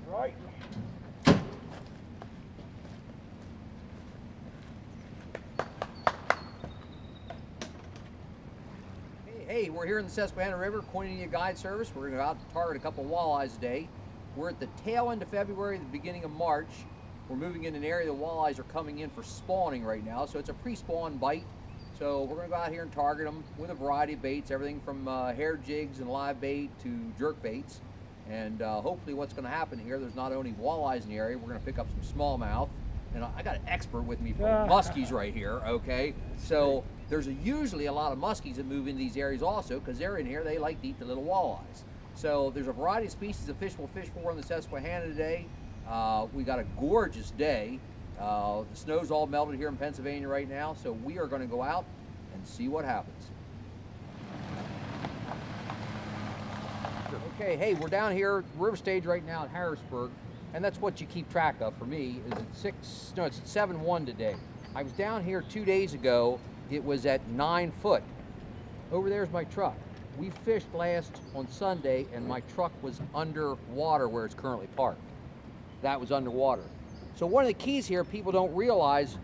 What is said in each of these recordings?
Right. Hey, we're here in the Susquehanna River, Koinonia Guide Service. We're going to go out to target a couple walleyes today. We're at the tail end of February, the beginning of March. We're moving in an area the walleyes are coming in for spawning right now, so it's a pre-spawn bite. So we're going to go out here and target them with a variety of baits, everything from hair jigs and live bait to jerk baits. And hopefully what's going to happen here, there's not only walleyes in the area, we're going to pick up some smallmouth. And I got an expert with me for muskies right here, okay? So there's usually a lot of muskies that move into these areas also, because they're in here, they like to eat the little walleyes. So there's a variety of species of fish we'll fish for in the Susquehanna today. We got a gorgeous day. The snow's all melted here in Pennsylvania right now, so we are going to go out and see what happens. Okay, hey, we're down here at River Stage right now in Harrisburg, and that's what you keep track of for me. Is it's at 7-1 today. I was down here 2 days ago. It was at 9 foot. Over there's my truck. We fished last on Sunday, and my truck was underwater where it's currently parked. That was underwater. So one of the keys here people don't realize,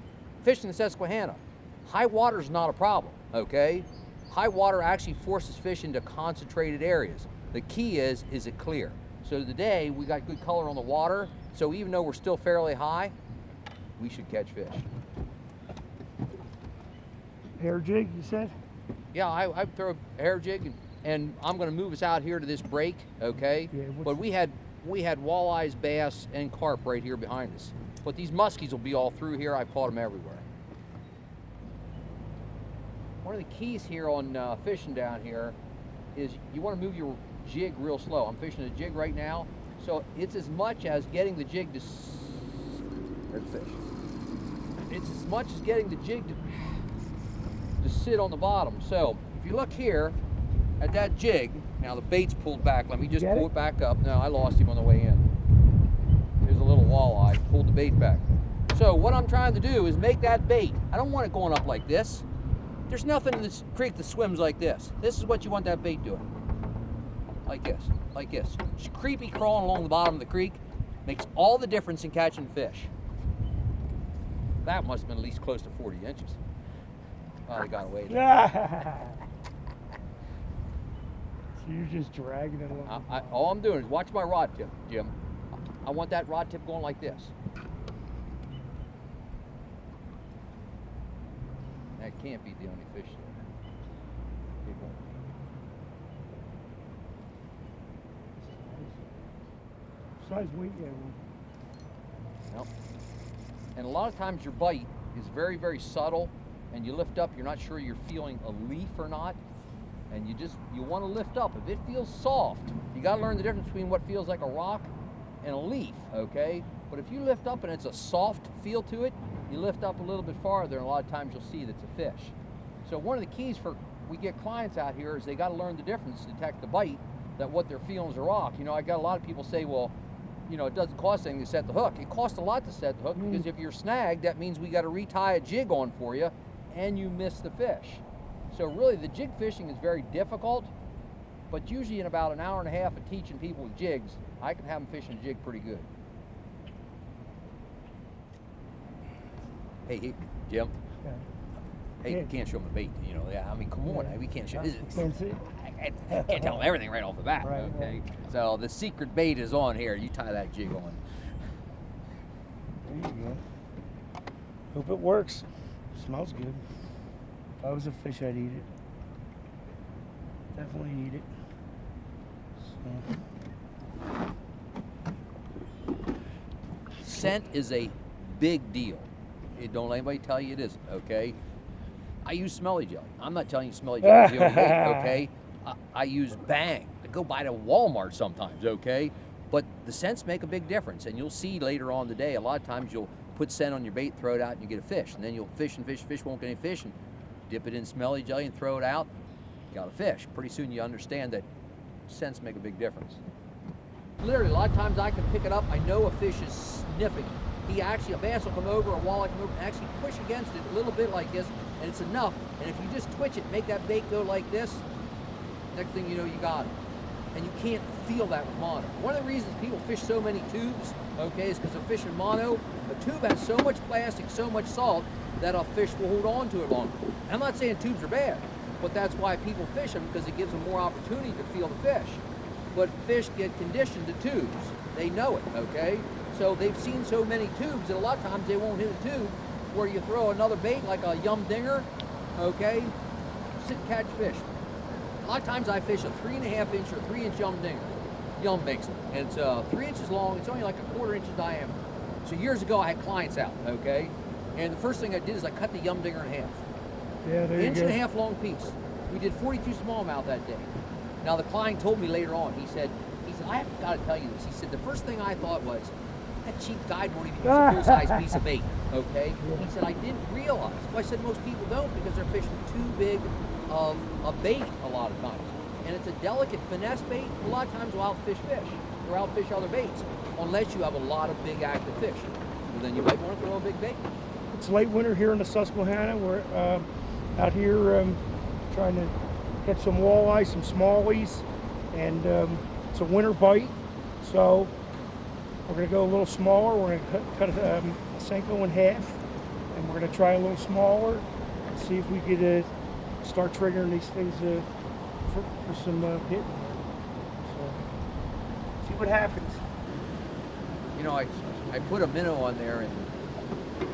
fishing the Susquehanna, high water is not a problem, okay? High water actually forces fish into concentrated areas. The key is it clear? So today we got good color on the water, so even though we're still fairly high, we should catch fish. Hair jig, you said? Yeah, I throw a hair jig, and I'm going to move us out here to this break, okay? Yeah, but we had walleyes, bass, and carp right here behind us. But these muskies will be all through here. I've caught them everywhere. One of the keys here on fishing down here is you want to move your jig real slow. I'm fishing a jig right now, so it's as much as getting the jig to... There's the fish. It's as much as getting the jig to sit on the bottom. So if you look here at that jig, now the bait's pulled back. Let me just pull it back up. No, I lost him on the way in. There's a little walleye, pulled the bait back. So what I'm trying to do is make that bait. I don't want it going up like this. There's nothing in this creek that swims like this. This is what you want that bait doing. Like this, like this. Just creepy crawling along the bottom of the creek makes all the difference in catching fish. That must have been at least close to 40 inches. Oh, they got away there. So you're just dragging it along. All I'm doing is watch my rod tip, Jim. I want that rod tip going like this. That can't be the only fish there. It won't be. Size weight, yeah. Nope. And a lot of times your bite is very, very subtle, and you lift up, you're not sure you're feeling a leaf or not, and you want to lift up. If it feels soft, you got to learn the difference between what feels like a rock and a leaf, okay? But if you lift up and it's a soft feel to it, you lift up a little bit farther, and a lot of times you'll see that's a fish. So one of the keys for we get clients out here is they got to learn the difference to detect the bite, that what they're feeling is a rock. You know, I got a lot of people say, well, you know, it doesn't cost anything to set the hook. It costs a lot to set the hook because if you're snagged, that means we got to retie a jig on for you, and you miss the fish. So really, the jig fishing is very difficult, but usually in about an hour and a half of teaching people with jigs, I can have them fishing a jig pretty good. Hey, Jim. Yeah. Hey, you can't show them the bait, you know. Yeah, I mean, come on, we can't show. Can't see. I can't tell them everything right off the bat, Right, okay? So the secret bait is on here. You tie that jig on. There you go. Hope it works. Smells good. If I was a fish, I'd eat it. Definitely eat it. So. Scent is a big deal. Don't let anybody tell you it isn't, okay? I use smelly jelly. I'm not telling you smelly jelly is the only bait, okay? I use Bang. I go by to Walmart sometimes, okay? But the scents make a big difference, and you'll see later on today, a lot of times you'll put scent on your bait, throw it out, and you get a fish. And then you'll fish and fish, fish won't get any fish, and dip it in smelly jelly and throw it out, got a fish. Pretty soon you understand that scents make a big difference. Literally, a lot of times I can pick it up, I know a fish is sniffing. A bass will come over, a walleye come over, and actually push against it a little bit like this, and it's enough. And if you just twitch it, make that bait go like this, next thing you know, you got it. and you can't feel that with mono. One of the reasons people fish so many tubes, okay, is because they're fishing mono. A tube has so much plastic, so much salt, that a fish will hold on to it longer. And I'm not saying tubes are bad, but that's why people fish them, because it gives them more opportunity to feel the fish. But fish get conditioned to tubes. They know it, okay? So they've seen so many tubes that a lot of times they won't hit a tube where you throw another bait like a yum dinger, okay? Sit and catch fish. A lot of times I fish a 3.5 inch or 3 inch yum dinger. Yum makes it. And it's 3 inches long, it's only like a 1/4 inch in diameter. So years ago I had clients out, okay? And the first thing I did is I cut the yum dinger in half. Yeah, there you go. 1.5 inch long piece. We did 42 smallmouth that day. Now the client told me later on, he said, I have got to tell you this. He said, the first thing I thought was, that cheap guide won't even use a full-size piece of bait, okay? He said, I didn't realize. Well, I said, most people don't, because they're fishing too big of a bait a lot of times. And it's a delicate finesse bait. A lot of times we'll outfish fish or outfish other baits, unless you have a lot of big active fish. Well, then you might want to throw a big bait. It's late winter here in the Susquehanna. We're out here trying to catch some walleye, some smallies, and it's a winter bite. So we're going to go a little smaller. We're going to cut a Senko in half, and we're going to try a little smaller and see if we could start triggering these things for some hit. So see what happens. You know, I put a minnow on there and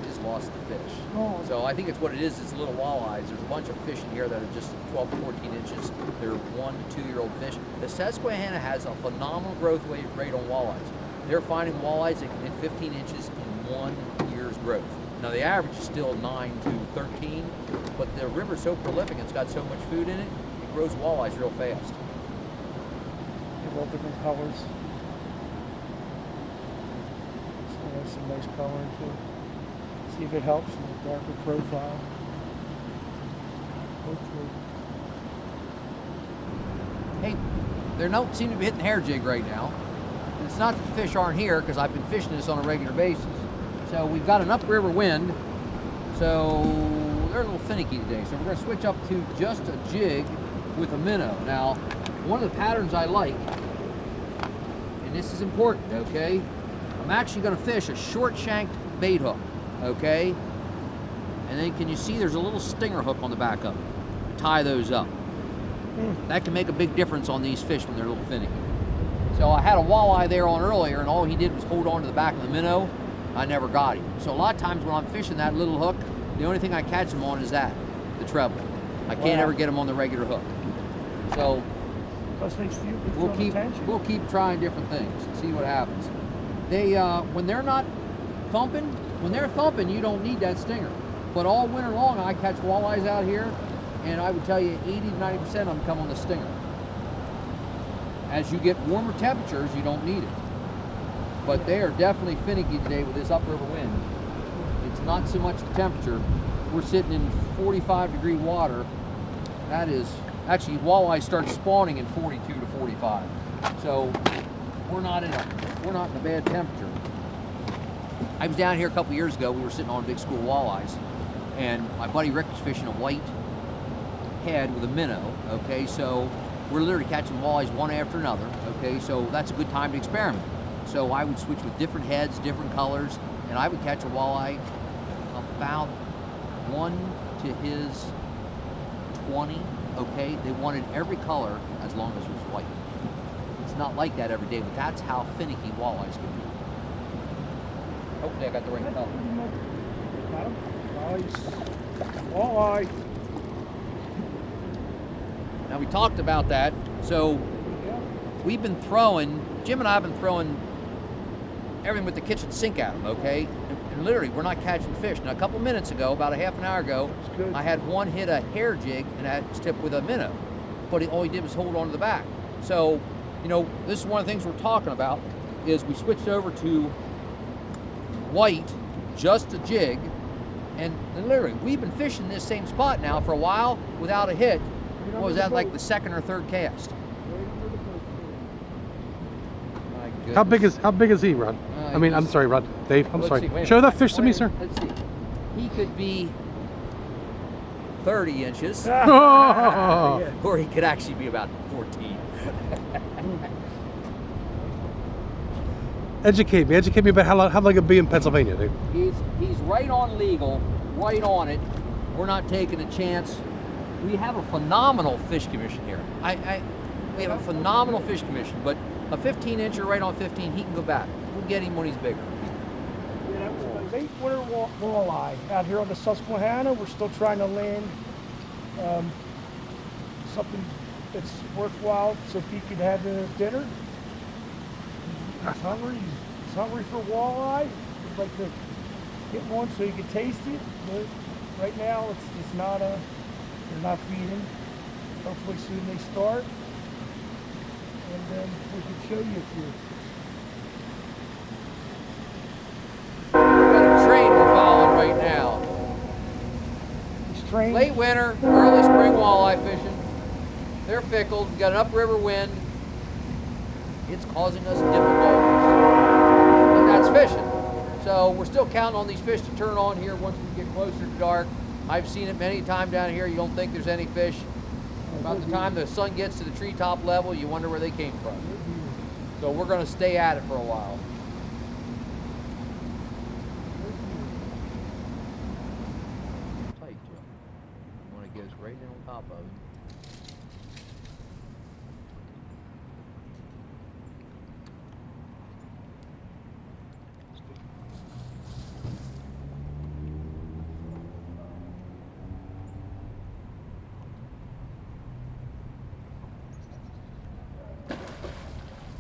just lost the fish. Oh. So I think it's what it is. It's little walleyes. There's a bunch of fish in here that are just 12 to 14 inches. They're 1 to 2 year old fish. The Susquehanna has a phenomenal growth rate on walleyes. They're finding walleyes that can hit 15 inches in 1 year's growth. Now the average is still 9 to 13, but the river's so prolific, it's got so much food in it, it grows walleyes real fast. They have all different colors. So there's some nice coloring too. See if it helps in the darker profile. Hopefully. Hey, they don't seem to be hitting hair jig right now. And it's not that the fish aren't here, because I've been fishing this on a regular basis. So we've got an upriver wind, so they're a little finicky today. So we're going to switch up to just a jig with a minnow. Now, one of the patterns I like, and this is important, okay? I'm actually going to fish a short-shanked bait hook, okay? And then can you see there's a little stinger hook on the back of it? Tie those up. That can make a big difference on these fish when they're a little finicky. So I had a walleye there on earlier, and all he did was hold on to the back of the minnow. I never got him. So a lot of times when I'm fishing that little hook, the only thing I catch him on is that, the treble. I can't ever get him on the regular hook. So we'll keep trying different things and see what happens. They when they're not thumping, when they're thumping, you don't need that stinger. But all winter long, I catch walleyes out here, and I would tell you 80 to 90% of them come on the stinger. As you get warmer temperatures, you don't need it. But they are definitely finicky today with this upriver wind. It's not so much the temperature. We're sitting in 45-degree water. That is, actually walleye start spawning in 42 to 45. So we're not in a bad temperature. I was down here a couple years ago. We were sitting on a big school of walleyes, and my buddy Rick was fishing a white head with a minnow. Okay, so we're literally catching walleyes one after another. Okay, so that's a good time to experiment. So I would switch with different heads, different colors, and I would catch a walleye about 1 to his 20. Okay, they wanted every color as long as it was white. It's not like that every day, but that's how finicky walleyes can be. Hopefully I got the right color. Nice. Walleye. Now we talked about that. So we've been throwing, Jim and I have been throwing everything with the kitchen sink at them, okay? And literally, we're not catching fish. Now a couple minutes ago, about a half an hour ago, I had one hit a hair jig and that was tipped with a minnow. But all he did was hold on to the back. So, you know, this is one of the things we're talking about, is we switched over to white, just a jig, and literally, we've been fishing this same spot now for a while without a hit. What was that, like the second or third cast? How big is he, Rod? I mean, I'm sorry, Rod. Dave, I'm sorry. Show that fish to me, sir. Let's see. He could be 30 inches, Oh. or he could actually be about 14. Educate me about how long it'll be in Pennsylvania, dude. He's right on legal, right on it. We're not taking a chance. We have a phenomenal fish commission here. We have a phenomenal fish commission, but a 15-incher right on 15, he can go back. We'll get him when he's bigger. Yeah, that was a late winter walleye out here on the Susquehanna. We're still trying to land something that's worthwhile so Pete could have dinner. He's hungry. He's hungry for walleye. He'd like to get one so he can taste it. But right now, it's not they're not feeding. Hopefully soon they start, and then we can show you a few. Got a train we're following right now. These trains. Late winter, early spring walleye fishing. They're fickle. We've got an upriver wind. It's causing us difficulties, but that's fishing. So we're still counting on these fish to turn on here once we get closer to dark. I've seen it many times down here. You don't think there's any fish. About the time the sun gets to the treetop level, you wonder where they came from. So we're going to stay at it for a while. Tight, Jim. You want to get us right in on top of him.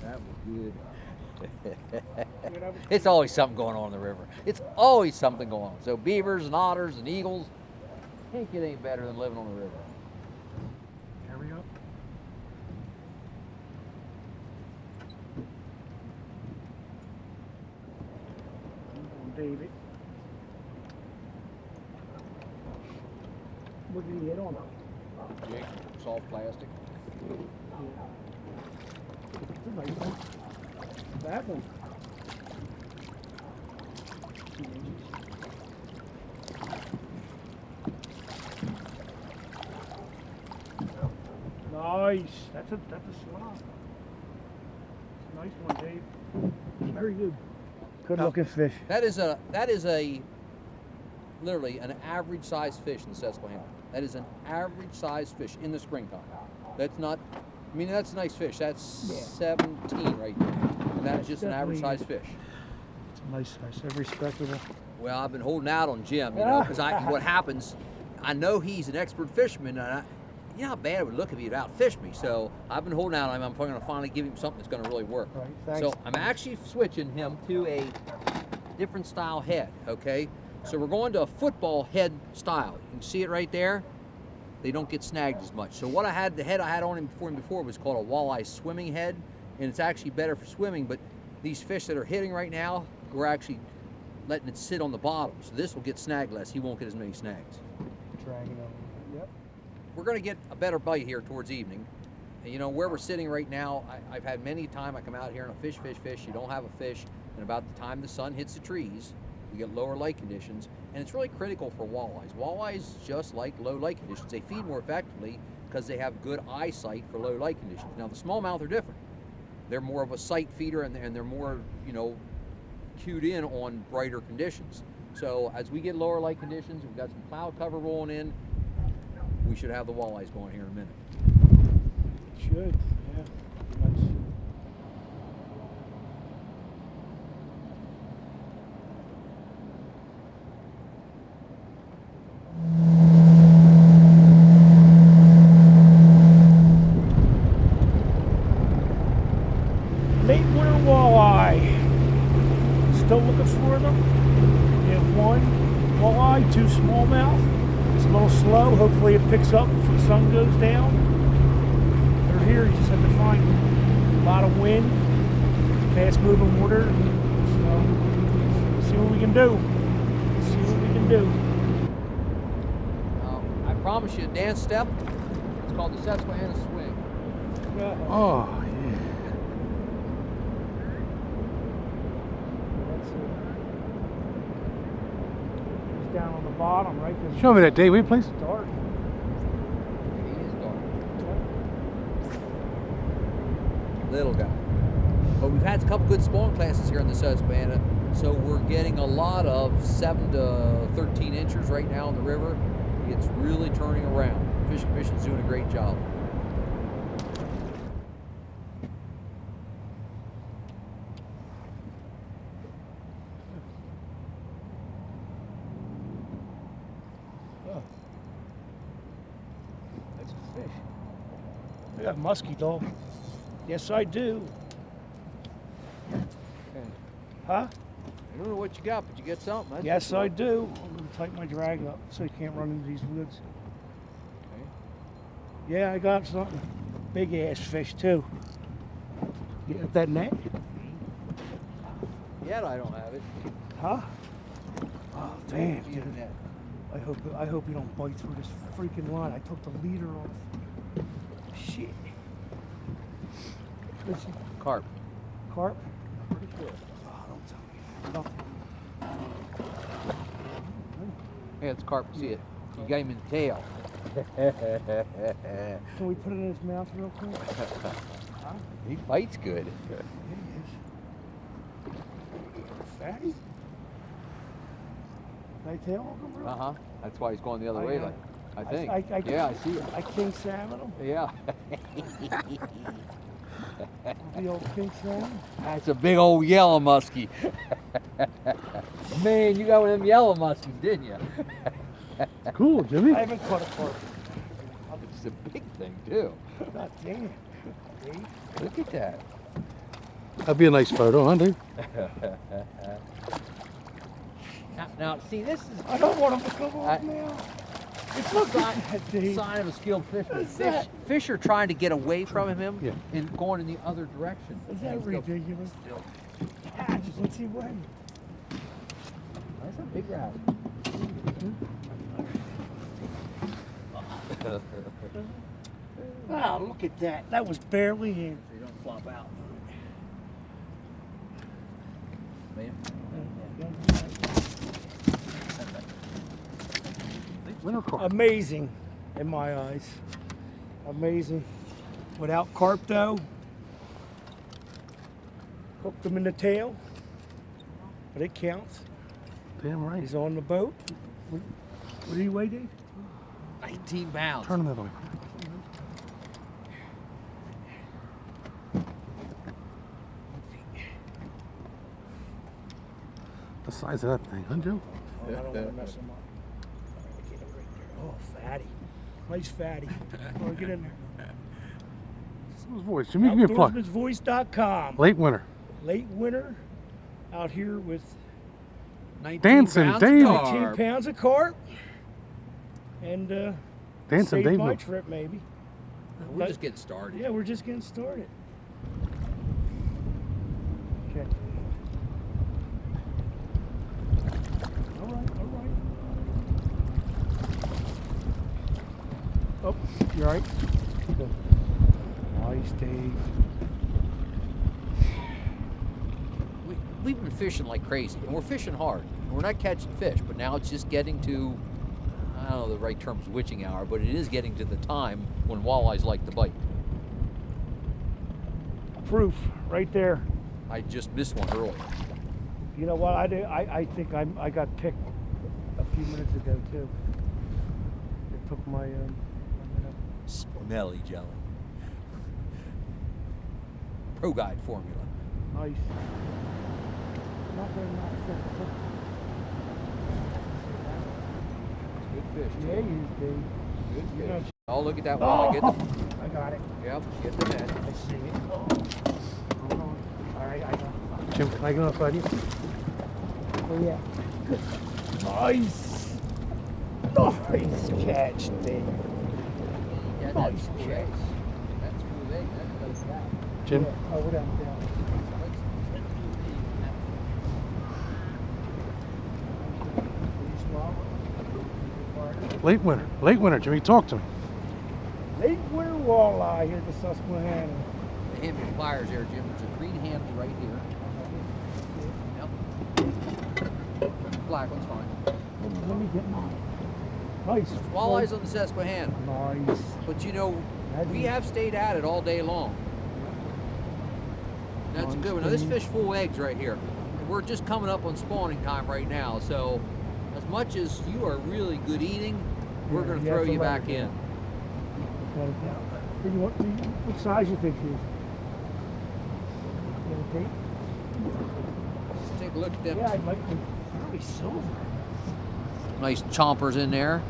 That was good. It's always something going on in the river. It's always something going on. So beavers and otters and eagles, can't get any better than living on the river. There we go. David. What did he hit on? Jig, soft plastic. That's a nice one. That one. Nice. That's a slot. Nice one, Dave. Very good. Good looking fish. That is a literally an average sized fish in the Susquehanna. That is an average sized fish in the springtime. That's not, I mean, that's a nice fish. That's 17 right there. And that is just an average sized fish. It's a nice size. They're respectable. Well, I've been holding out on Jim, you know, because what happens, I know he's an expert fisherman, and you know how bad it would look if he'd outfished me. So I've been holding out on him. I'm going to finally give him something that's going to really work. Right, thanks. So I'm actually switching him to a different style head, okay? So we're going to a football head style. You can see it right there. They don't get snagged as much. So what the head I had on him before was called a walleye swimming head, and it's actually better for swimming, but these fish that are hitting right now, we're actually letting it sit on the bottom. So this will get snagged less. He won't get as many snags. Dragging over. Yep. We're going to get a better bite here towards evening. And you know, where we're sitting right now, I've had many times I come out here and I fish, you don't have a fish, and about the time the sun hits the trees, we get lower light conditions, and it's really critical for walleyes. Walleyes, just like low light conditions, they feed more effectively because they have good eyesight for low light conditions. Now the smallmouth are different. They're more of a sight feeder, and they're more, you know, cued in on brighter conditions. So as we get lower light conditions, we've got some cloud cover rolling in, we should have the walleyes going here in a minute. Should, yeah. Nice. Late winter walleye. Still looking for them. We have one walleye, two smallmouth. It's a little slow. Hopefully it picks up before the sun goes down. They're here. You just have to find a lot of wind, fast moving water. So see what we can do. See what we can do. I promise you a dance step. It's called the Susquehanna swing. Oh, yeah. Down on the bottom, right? Show me that, Dave, will you please? It's dark. He is dark. Little guy. But we've had a couple good spawn classes here in the Susquehanna, so we're getting a lot of 7 to 13 inchers right now in the river. It's really turning around. Fish Commission's doing a great job. Oh. That's a fish. I got musky though. Yes, I do. Huh? I don't know what you got, but you get something. That's Yes, I do. I'm going to tighten my drag up so you can't run into these woods. Okay. Yeah, I got something. Big ass fish too. You got that net? Yet I don't have it. Huh? Oh damn, Get dude. a net. I hope you don't bite through this freaking line. I took the leader off. Shit. What's it? Carp. Carp? Pretty sure. Oh, don't tell me. Yeah, it's carp. See it. You got him in the tail. Can we put it in his mouth real quick? Huh? He bites good. There he is. Fatty? Can I tail him? Uh-huh. That's why he's going the other I way, know. like, I think. I Yeah, I see it. I king salmon him. Yeah. The old king salmon. That's a big old yellow muskie. Man, you got one of them yellow muskies, didn't you? Cool, Jimmy. I haven't caught a carp. It's a big thing, too. God damn. Look at that. That'd be a nice photo, huh, dude? Now, see, this is I don't want him to come off now. it's Look a at that, Dave. sign of a skilled fisherman. What's that? Fish are trying to get away from him Yeah. and going in the other direction. Is that And still- ridiculous? still- Catch, what's he wearing? That's a big rat. Wow, look at that. That was barely in. So you don't flop out. Man. Winter carp. Amazing in my eyes. Amazing. Without carp though. Hooked him in the tail. But it counts. Damn right. He's on the boat. What do you weigh, Dave? 19 pounds. Turn him that way. The size of that thing, huh, Joe? Oh, I don't want to mess him up. Get him right there. Oh, fatty. Nice fatty. Oh, get in there. His voice. Jimmy, give me a plug. Outdoorsman'sVoice.com. Late winter. Late winter out here with 19 Dancing pounds Dave. of 19 carp. pounds of carp. And Dancing saved Dave. my trip maybe. We're just getting started. Yeah, we're just getting started. Okay. All right, all right. Oh, you all right? Good. Nice, Dave. We've been fishing like crazy, and we're fishing hard. We're not catching fish, but now it's just getting to, I don't know the right term is witching hour, but it is getting to the time when walleyes like to bite. Proof right there. I just missed one earlier. You know what I do? I think I got picked a few minutes ago too. It took my Smelly jelly. Pro Guide formula. nice. Not very nice. Good fish. Yeah, you Dave. Good You know, fish. Oh, look at that one. Get the, I got it. yep, get the net. I see it. Hold on. All right, I got it. Jim, can I go outside you? Oh yeah. Good. Nice. Nice catch, Dave. Yeah, Nice that's catch. great. That's full bait. That's that. Jim? Yeah. Oh, we're down. Late winter. Late winter. Jimmy, talk to me. Late winter walleye here at the Susquehanna. The handle pliers there, Jim. There's a green handle right here. Yep. Black one's fine. Let me get mine. Nice. Walleyes on the Susquehanna. Nice. But you know, we have stayed at it all day long. That's a good one. Now, this fish full eggs right here. We're just coming up on spawning time right now, so as much as you are really good eating, we're going to throw you back in. Let it down. What size you think he is? Let's take a look at them. Yeah, it might be probably silver. Nice chompers in there.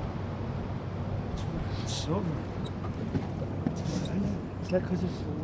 Silver. Is that because it's silver?